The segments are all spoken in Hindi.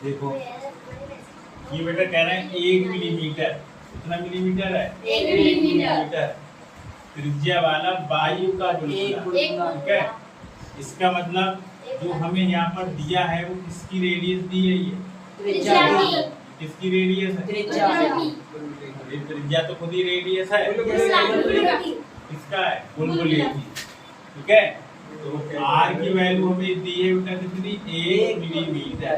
देखो ये बेटा कह रहे हैं 1 मिलीमीटर। कितना मिलीमीटर है? 1 मिलीमीटर। त्रिज्या वाला वायु का बुलबुला। ठीक है, इसका मतलब जो हमें यहाँ पर दिया है वो किसकी रेडियस दी है? ये त्रिज्या की। किसकी रेडियस है? त्रिज्या की। ये त्रिज्या तो खुद ही रेडियस है। किसका है? बुलबुले की। ठीक है, तो आर की वैल्यू हमें दी है बेटा कितनी? 1 मिलीमीटर।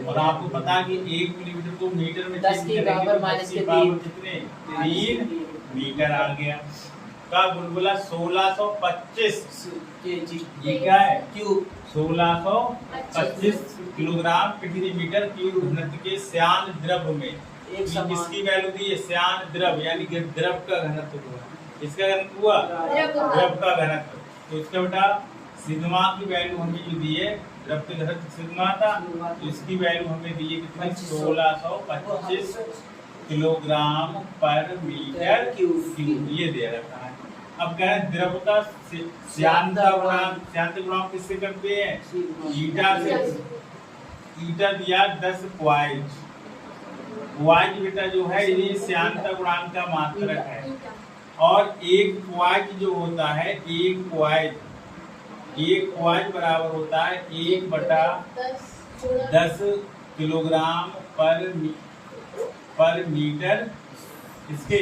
और आपको पता है कि 1 मिलीमीटर को मीटर में 10 की पावर माइनस के 3 कितने? 3 मीटर आ गया। का बुलबुला 1625 केजी। ये क्या है? क्यूब। 1625 किलोग्राम प्रति मीटर क्यूब घनत्व के श्यान द्रव में। एक समान। किसकी वैल्यू दी है? श्यान द्रव यानी कि द्रव का घनत्व हुआ। इसका घनत्व हुआ द्रव का घनत्व। तो इसका बेटा सिग्मा की वैल्यू हमें जो दी है, द्रव के घनत्व सिग्मा था, तो इसकी वैल्यू हमें दी है कितनी? 1625 किलोग्राम पर मीटर क्यूब। ये दे रखा है। अब कह रहे हैं द्रव का श्यानता गुणांक किससे करते हैं? ईटा से। ईटा दिया 10 क्वाइज। क्वाइज बेटा जो है ये श्यानता गुणांक का मात्रक है। और एक क्वाइज जो होता है, एक क्वाइज बराबर होता है 1/10 किलोग्राम पर मीटर। इसके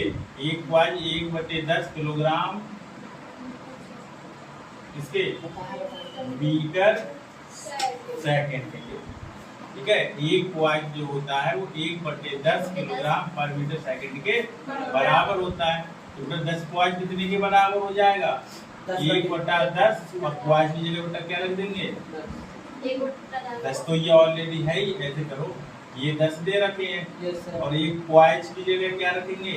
एक क्वाइज 1/10 किलोग्राम इसके मीटर सेकंड के। ठीक है, एक क्वाइज जो होता है वो 1/10 किलोग्राम पर मीटर सेकंड के बराबर होता है। तो 10 क्वाइज कितने के बराबर हो जाएगा? 1/10। और क्वाइज की जगह बेटा क्या रख देंगे? 10। तो ये ऑलरेडी है ही। ऐसे करो, ये 10 दे रखे हैं और एक क्वाइज की जगह क्या रखेंगे?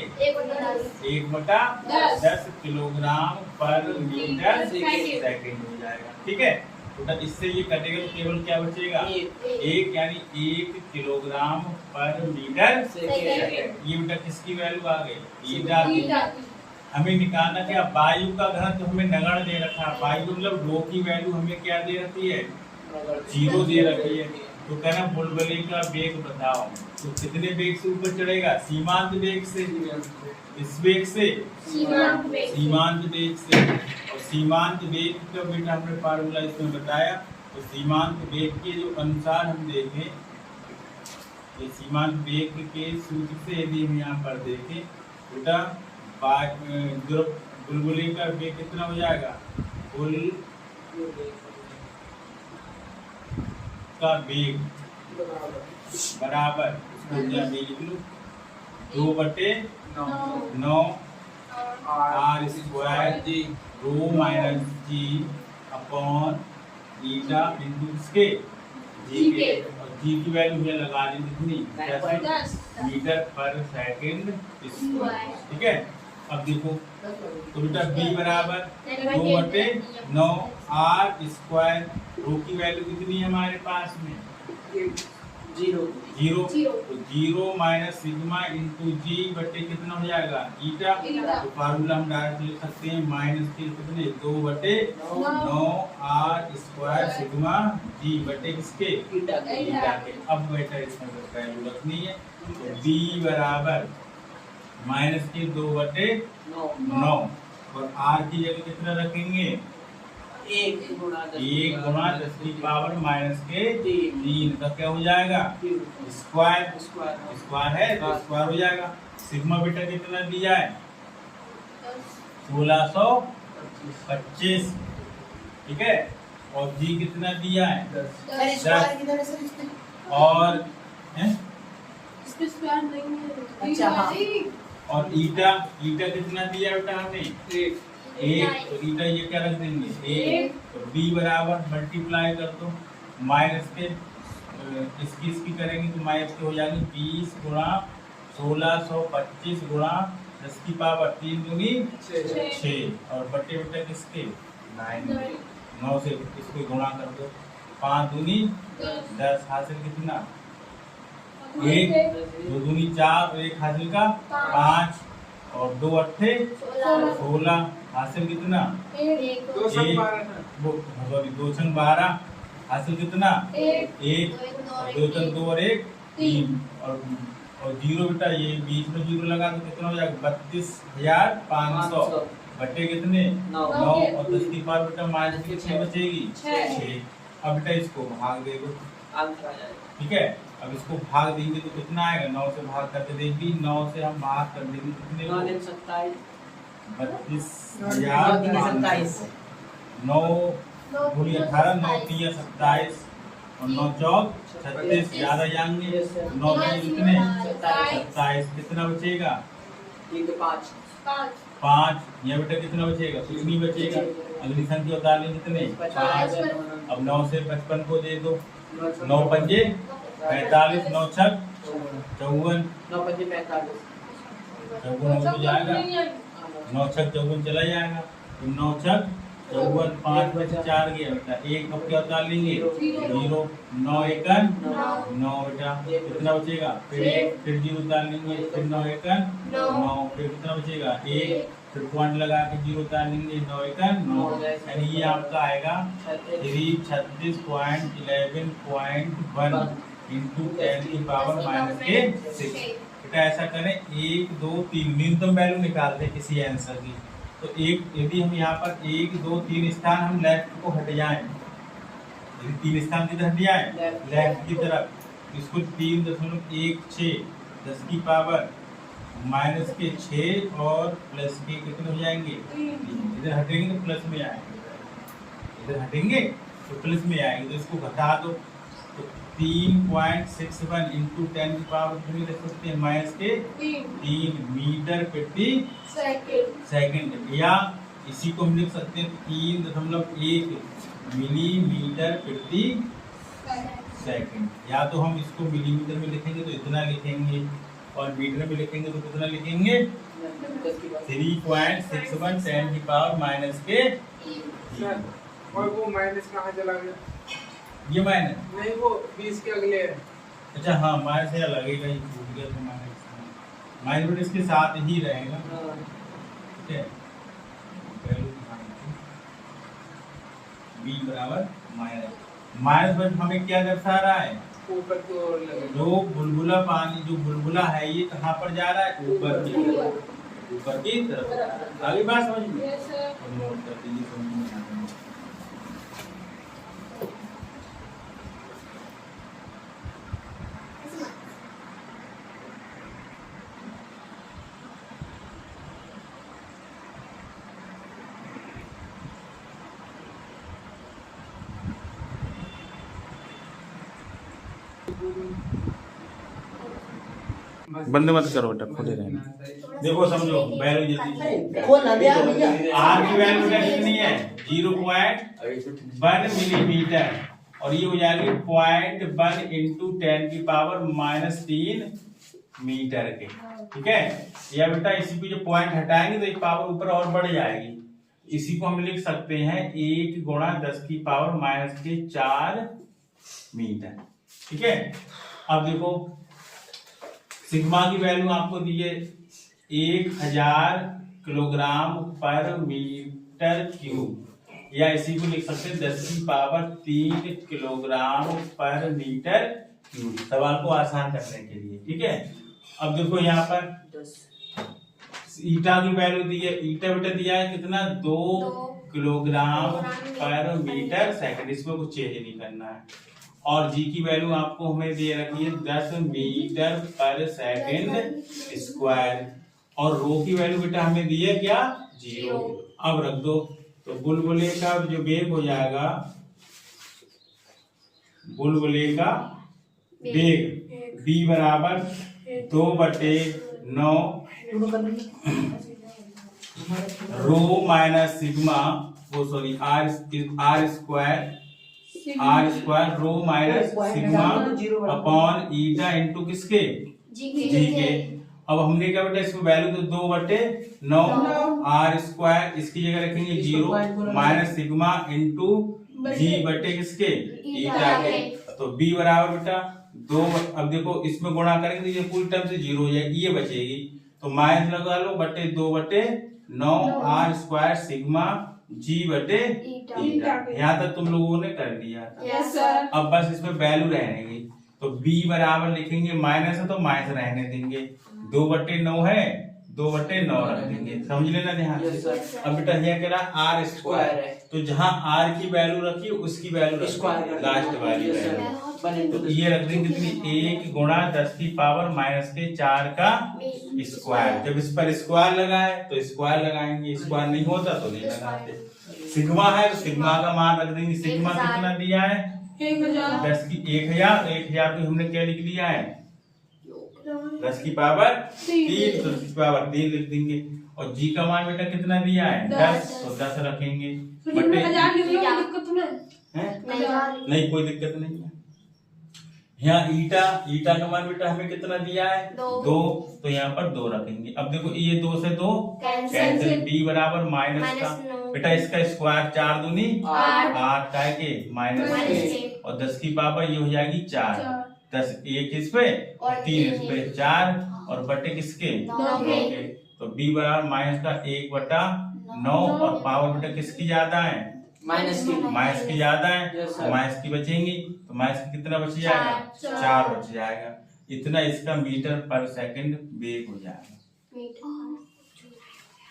1/10 किलोग्राम पर मीटर सेकंड हो जाएगा। ठीक है, तो इससे ये कटेगा तो केवल क्या बचेगा? 1 यानी 1 किलोग्राम पर मीटर सेकंड। ये बेटा किसकी वैल्यू आ गई? ईटा की। हमें निकालना क्या? वायु का घनत्व हमें नगण्य दे रखा है। वायु मतलब रो की वैल्यू हमें क्या दे रखी है? 0 दे रखी है। तो कहना बुलबुले का वेग बताओ। तो कितने वेग से ऊपर चढ़ेगा? सीमांत वेग से। इस वेग से? सीमांत वेग से। और सीमांत वेग का बेटा हमने फार्मूला इसमें बताया। तो सीमांत वेग के जो अनुसार हम देखें, ये सीमांत वेग के सूत्र से यदि हम यहाँ पर देखें बेटा, बुलबुले का वेग कितना हो जाएगा? का वेग बराबर 2/9 are square rho minus ji upon eta into इसके जी के। और जी की वैल्यू मुझे लगा दी कितनी? 10 मीटर पर सेकंड स्क्वायर। ठीक है, अब देखो तो बेटा b बराबर 2/9 आर स्क्वायर। रो की वैल्यू कितनी है हमारे पास में? 0। तो 0 माइनस सिग्मा इंटू जी बटे कितना हो जाएगा? ईटा। तो फार्मूला हम डायरेक्ट लिख सकते हैं माइनस के कितने? 2/9 आर स्क्वायर सिग्मा जी बटे किसके? ईटा के। अब बेटा इसमें वैल्यू रखनी है। तो b बराबर माइनस के 2/9 और आर की जगह कितना रखेंगे? 1 गुणा 10 की पावर माइनस के 3 का क्या हो जाएगा? स्क्वायर है तो स्क्वायर हो जाएगा। सिग्मा बेटा कितना दिया है? 1625। ठीक है, और जी कितना दिया है? 10। और और ईटा कितना दिया बेटा हमने? 1। तो ईटा ये क्या रख देंगे? 1। तो b बराबर मल्टीप्लाई कर दो माइनस के इसकी करेंगे तो माइनस के हो जाएगी 20 गुणा 1625 गुणा 10 की पावर 3 दूनी 6 और बटे बटे किसके? 9 से इसको गुणा कर दो। 5 दूनी 10 हासिल कितना? 1। 2 दूनी 4 और 1 हासिल का 5 और 2 अट्ठे 16 हासिल कितना? 2 छंग 12 हासिल कितना एक, एक, दो तो दो और एक तीन, और जीरो बेटा ये बीच में जीरो लगा तो कितना हो जाएगा 32,500 बटे कितने 9 9 और 10 की पावर बेटा माइनस की 6 बचेगी छह। 6। अब बेटा इसको भाग दे दो, आंसर आ जाएगा। ठीक है। अब इसको भाग देंगे तो कितना आएगा 9 से भाग करके देंगे, 9 से हम भाग कर देंगे कितने 9 को दिन 27 32,500 9 गुणी 18 9 3 27 और 9 चौक 36 ज्यादा जाएंगे 9 में कितने 27 कितना बचेगा 5 पाँच, 5 या बेटा कितना बचेगा कुछ नहीं बचेगा। अगली संख्या उतार लेंगे कितने 5। अब 9 से 55 को दे दो 9 पंजे 45 9 छक 54 9 5 45 54 हो जाएगा 9 छक 54 चला जाएगा तो 9 छक 54 5 में से 4 गया बेटा एक अब क्या उतार लेंगे 0 9 एकन 9 बेटा कितना बचेगा फिर एक फिर 0 उतार लेंगे फिर 9 एकन 9 फिर कितना बचेगा 1 फिर पॉइंट लगा के 0 उतार लेंगे 9 एकन 9 यानी ये आपका आएगा 336.11.1 इंटू 10 की पावर माइनस के 6। बेटा ऐसा करें 1 2 3 न्यूनतम वैल्यू निकालते हैं किसी आंसर की। तो एक यदि हम यहाँ पर 1 2 3 स्थान हम लेफ्ट को हट जाएं, यदि 3 स्थान किधर हट जाएं लेफ्ट की तरफ, इसको 3.16 10 की पावर माइनस के 6 और प्लस के कितने हो जाएंगे इधर हटेंगे तो प्लस में आएंगे, इधर हटेंगे तो प्लस में आएंगे तो इसको घटा दो तो 3.61 इंटू 10 की पावर कितनी रख सकते हैं माइनस के 3 मीटर प्रति सेकंड या इसी को हम लिख सकते हैं 3.1 मिलीमीटर प्रति सेकंड। या तो हम इसको मिलीमीटर में लिखेंगे तो इतना लिखेंगे और मीटर में लिखेंगे तो कितना लिखेंगे 3.61 10 की पावर माइनस के सर और वो माइनस कहाँ चला गया? ये माइनस नहीं वो 20 के अगले है। अच्छा हाँ माइनस या लगेगा ही छूट गया तो माइनस माइनस इसके साथ ही रहेगा ठीक है। बी बराबर माइनस माइनस बट हमें क्या दर्शा रहा है ऊपर की ओर लगे। जो बुलबुला पानी जो बुलबुला है ये कहाँ पर जा रहा है ऊपर की तरफ, ऊपर की तरफ। आगे बात समझ में और नोट कर दीजिए समझ में आ जाएगा। बंद मत करो बेटा खुले रहने। देखो समझो वैल्यू जल्दी आर की वैल्यू कितनी है 0.1 मिलीमीटर और ये हो जाएगी 0.1 इंटू 10 की पावर माइनस 3 मीटर के ठीक है। या बेटा इसी को जो पॉइंट हटाएंगे तो एक पावर ऊपर और बढ़ जाएगी। इसी को हम लिख सकते हैं 1 गुणा 10 की पावर माइनस के 4 मीटर ठीक है। अब देखो सिग्मा की वैल्यू आपको दी है 1000 किलोग्राम पर मीटर क्यूब या इसी को लिख सकते हैं 10 की पावर 3 किलोग्राम पर मीटर क्यूब सवाल को आसान करने के लिए ठीक है। अब देखो यहाँ पर ईटा की वैल्यू दी है, ईटा बेटा दिया है कितना 2 किलोग्राम पर मीटर सेकंड, इसमें कुछ चेंज नहीं करना है। और जी की वैल्यू आपको हमें दे रखी है 10 मीटर पर सेकंड स्क्वायर और रो की वैल्यू बेटा हमें दी है क्या 0। अब रख दो तो बुलबुले का जो वेग हो जाएगा बुलबुले का वेग b बराबर 2/9 रो माइनस सिग्मा वो sorry R square rho minus sigma upon eta into किसके जी के। अब हमने क्या बेटा इसको वैल्यू तो 2/9 आर स्क्वायर इसकी जगह रखेंगे 0 माइनस सिग्मा इंटू जी बटे किसके ईटा के। तो बी बराबर बेटा 2 अब देखो इसमें गुणा करेंगे तो ये पूरी टर्म से 0 हो जाएगी ये बचेगी तो माइनस लगा लो बटे 2/9 आर स्क्वायर सिग्मा जी बटे ईटा। ईटा। यहाँ तक तुम लोगों ने कर लिया था। Yes sir. अब बस इसमें वैल्यू रहेगी, तो b बराबर लिखेंगे, माइनस है तो माइनस रहने देंगे, 2/9 है, 2/9 रख देंगे, समझ लेना ध्यान Yes, से। sir. अब बेटा यहाँ कह रहा r स्क्वायर स्क्वायर, है। तो जहाँ r की वैल्यू रखी उसकी वैल्यू स्क्वायर कर लास्ट वाली Yes, sir. वैल्यू, 1 into तो ये रख देंगे कितनी, 1 गुणा 10 की पावर -4 का स्क्वायर। जब इस पर स्क्वायर लगाए तो स्क्वायर लगाएंगे, स्क्वायर नहीं होता तो नहीं लगाते। सिग्मा है तो सिग्मा का मान रख देंगे, सिग्मा कितना दिया है 1000। 10 की 1000, 1000 को हमने क्या लिख लिया है 10 की पावर 3, तो 10 की पावर 3 लिख देंगे। और जी का मान बेटा कितना दिया है 10, तो 10 रखेंगे बटे, 1000 लिख लो, कोई दिक्कत तो नहीं हैं? नहीं कोई दिक्कत नहीं है। यहाँ ईटा का मान बेटा हमें कितना दिया है 2, तो यहाँ पर 2 रखेंगे। अब देखो ये 2 से 2 कैंसिल, b बराबर माइनस का, बेटा इसका स्क्वायर 4 दूनी 8 का है के माइनस, और 10 की पावर ये हो जाएगी 4, 10 1 इस पे और 3 इस पे, 4 और बटे किसके 9 के, तो b बराबर माइनस का 1/9, और पावर बेटा किसकी ज्यादा है माइनस की ज्यादा है, Yes, तो sir. माइनस की बचेंगी, तो माइनस की कितना बच जाएगा 4 बच जाएगा। इतना इसका मीटर पर सेकंड वेग हो जाएगा।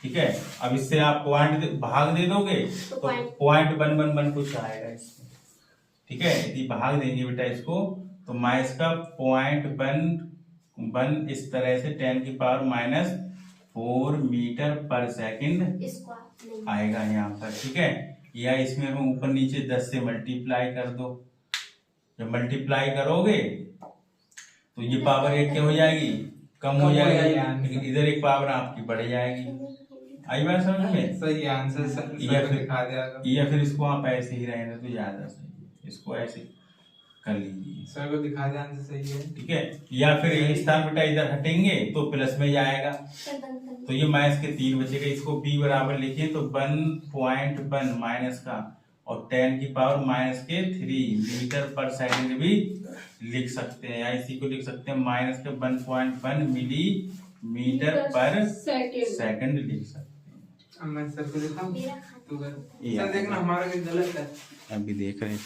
ठीक है, अब इससे आप भाग दे दोगे तो .111 कुछ आएगा इसमें। ठीक है, यदि भाग देंगे बेटा इसको तो माइनस का .111 इस तरह से 10 की पावर -4 मीटर पर सेकंड आएगा यहाँ पर। ठीक है, या इसमें हम ऊपर नीचे 10 से मल्टीप्लाई कर दो, जब मल्टीप्लाई करोगे तो ये पावर एक क्या हो जाएगी कम हो जाएगी, लेकिन इधर एक पावर आपकी बढ़ जाएगी। आई बात समझ में? सही आंसर सर को दिखा दिया तो। या फिर इसको आप ऐसे ही रहने तो ज्यादा सही है, इसको ऐसे कर लीजिए, सर को दिखा दिया आंसर सही है। ठीक है। या फिर ये स्थान बेटा इधर हटेंगे तो प्लस में जाएगा, तो ये माइनस के 3 बचेगा। इसको b बराबर लिखिए तो 1.1 माइनस का और 10 की पावर -3 मीटर पर सेकंड भी लिख सकते हैं, या इसी को लिख सकते हैं माइनस के 1.1 मिलीमीटर पर सेकंड लिख सकते हैं। अब मैं सर को दिखाऊं तो ये सर देखना हमारा भी गलत है। अभी देख रहे हैं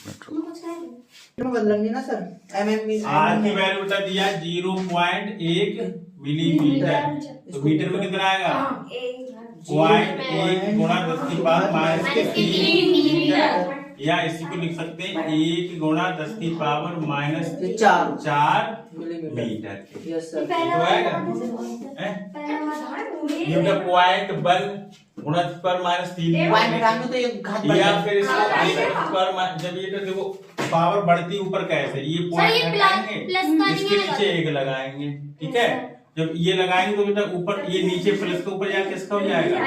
बदलेंगे ना सर, आर की वैल्यू बेटा दिया 0.1 मिलीमीटर, तो मीटर में कितना आएगा 0.1 गुणा 10 की पावर -3 मिलीमीटर, या इसी को लिख सकते हैं 1 गुणा 10 की पावर -4 मिलीमीटर। Yes sir. तो आएगा ये बेटा .1 गुणा 10 पर -3, पॉइंट हटाएंगे तो ये घात बढ़ या जाएगा। फिर इसको पर जब ये देखो पावर बढ़ती ऊपर कैसे, ये पॉइंट हटाएंगे इसके नीचे 1 लगाएंगे। ठीक है, जब ये लगाएंगे तो बेटा ऊपर ये नीचे प्लस के ऊपर जाके किसका हो जाएगा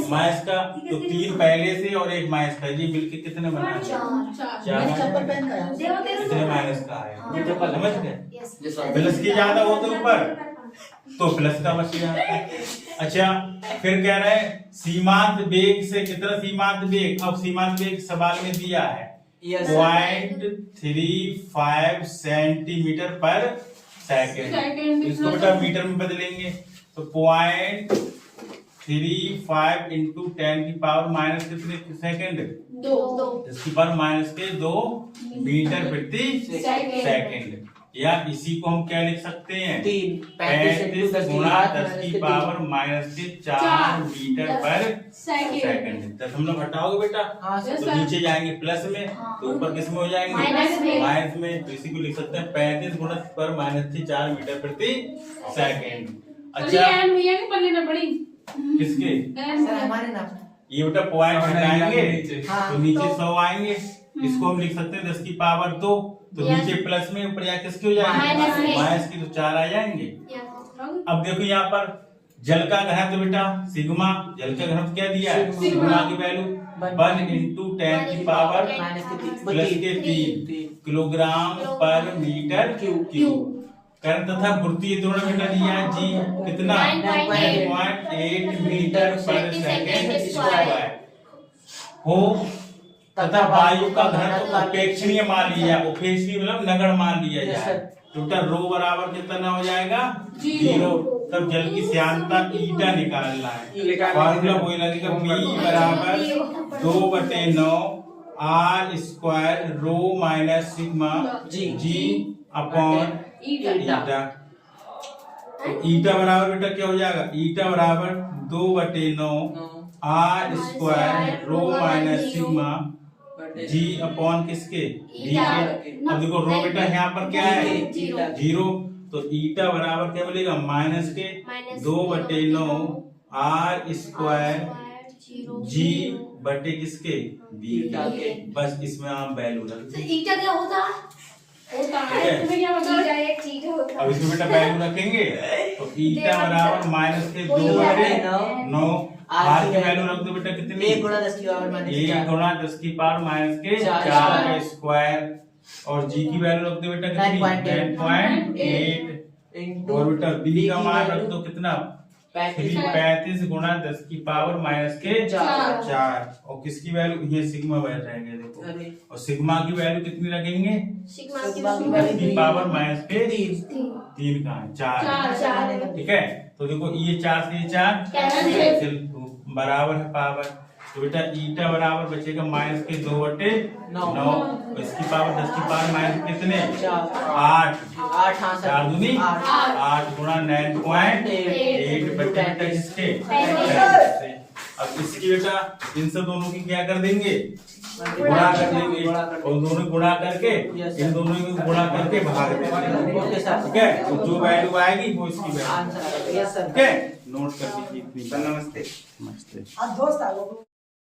माइनस का, तो 3 पहले से और 1 माइनस का, ये मिलके कितने बना 4 चप्पल पहन का कितने माइनस का आएगा, समझ गए? Yes, sir. प्लस की ज्यादा हो तो ऊपर तो प्लस का बच गया। अच्छा, फिर कह रहे हैं सीमांत वेग से कितना सीमांत वेग, अब सीमांत वेग सवाल में दिया है Yes, sir. 0.35 सेंटीमीटर पर सेकंड, इसको बेटा मीटर में बदलेंगे तो 0.35 इंटू 10 की पावर माइनस कितने सेकंड, 10 की पावर -2 मीटर प्रति सेकंड, या इसी को हम क्या लिख सकते हैं 35 गुणा 10 की पावर -4 मीटर पर सेकंड। दशमलव हटाओगे बेटा हाँ सर। तो नीचे जाएंगे प्लस में, तो ऊपर किस में हो जाएंगे माइनस में, तो इसी को लिख सकते हैं 35 गुणा पर -4 मीटर प्रति सेकंड। अच्छा, किसके सर हमारे नाम ये बेटा पॉइंट हटाएंगे हाँ, तो नीचे 100 आएंगे, इसको हम लिख सकते हैं 10 की पावर 2, तो नीचे प्लस में ऊपर यहाँ किसके हो जाएंगे माइनस की, तो 4 आ जाएंगे। अब देखो यहाँ पर जल का घनत्व बेटा सिग्मा, जल का घनत्व क्या दिया है सिग्मा की वैल्यू 1 इंटू 10 की पावर प्लस के 3 किलोग्राम पर मीटर क्यूब। कर्ण तथा वृत्तीय दोनों में दिया है जी कितना 9.8 मीटर पर सेकंड स्क्वायर हो, तथा वायु का घनत्व उपेक्षणीय मान लिया, उपेक्षणीय मतलब नगण्य मान लिया Yes, जाए। sir. टोटल रो बराबर कितना हो जाएगा? 0। 0। तब जल की श्यानता ईटा निकालना है। निकालना फॉर्मूला है। वही लगेगा, बी बराबर 2/9 are square rho minus sigma ji upon eta. तो ईटा बराबर बेटा क्या हो जाएगा? ईटा बराबर 2/9 are square rho minus sigma ji upon किसके? डी के। अब देखो रो बेटा यहाँ पर क्या है? 0। तो ईटा बराबर क्या मिलेगा? माइनस के 2/9 आर स्क्वायर जी बटे किसके? बी के। बस इसमें आप वैल्यू रख दो। ईटा क्या होता है? तुम्हें क्या पता? अब इसमें बेटा वैल्यू रखेंगे तो ईटा बराबर माइनस के 2/9 आर की वैल्यू रख दो बेटा कितनी? 1 गुणा 10 की पावर माइनस 1 गुणा 10 की पावर माइनस के 4 का स्क्वायर। और जी की वैल्यू रख दो बेटा कितनी? 9.8। और बेटा बी का मान रख दो कितना? 35 गुणा 10 की पावर माइनस के 4। और किसकी वैल्यू? ये सिग्मा वैल्यू रहेंगे देखो। और सिग्मा की वैल्यू कितनी रखेंगे? 10 की पावर माइनस के 3 का है 4। ठीक है, तो देखो ये 4 से ये 4 कैंसिल बराबर है पावर। तो बेटा ईटा बराबर बचेगा माइनस के 2/9। इसकी पावर 10 की पावर माइनस कितने? 8। 4 दूनी 8 गुणा 9.8 बटे बेटा किसके? अब इसकी बेटा इनसे दोनों की क्या कर देंगे? गुणा कर देंगे। और दोनों गुणा करके इन दोनों को गुणा करके भाग देंगे। ठीक है, तो जो वैल्यू आएगी वो इसकी वैल्यू। ठीक है, नोट कर लीजिए। नमस्ते। नमस्ते। दोस्त